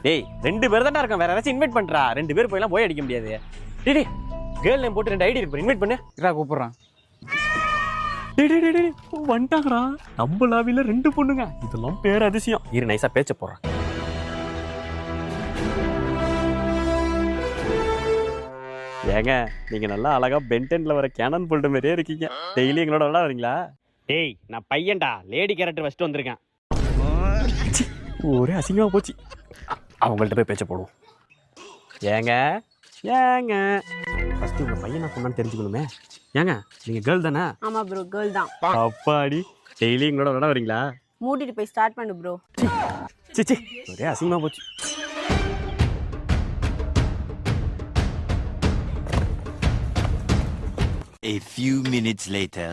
டேய் 2 பேர் தான் இருக்கோம், வேற யாராச்சும் இன்வைட் பண்றா. 2 பேர் போயெல்லாம் போய் அடிக்க முடியாது. டேய் கேர்ள் நேம் போட்டு 2 ஐடி இருக்கு, இன்வைட் பண்ணு. இரா கூப்பிடுறான். டேய் வந்துட்டாங்கடா. நம்ம லாபில 2 பொண்ணுங்க, இதெல்லாம் பேர் அதிசயம். இரு நைஸா பேச்ச போறேன். ஏங்க நீங்க நல்லா அழகா பென்டென்ல வர கேனன் போல்ட் மாதிரியே இருக்கீங்க. டெய்லி எங்களோட விளையாடுறீங்களா? டேய் நான் பையன்டா, லேடி கேரக்டர் வச்சுட்டு வந்திருக்கேன். ஒரே அசிங்கமா போச்சு. அவங்கள்ட்ட போய் பேச்ச போடுவோம். ஏங்க ஏங்க ஃபர்ஸ்ட் உங்க பையனா பொண்ணான்னு தெரிஞ்சுக்கணுமே. ஏங்க நீங்க கேர்ள் தானே? ஆமா ப்ரோ, கேர்ள் தான். அப்பாடி, டெய்லி எங்களோட விளையாட வரீங்களா? மூடிட்டு போய் ஸ்டார்ட் பண்ணு ப்ரோ. சிச்சி ஒரே அசிங்கமா போச்சு. A few minutes later.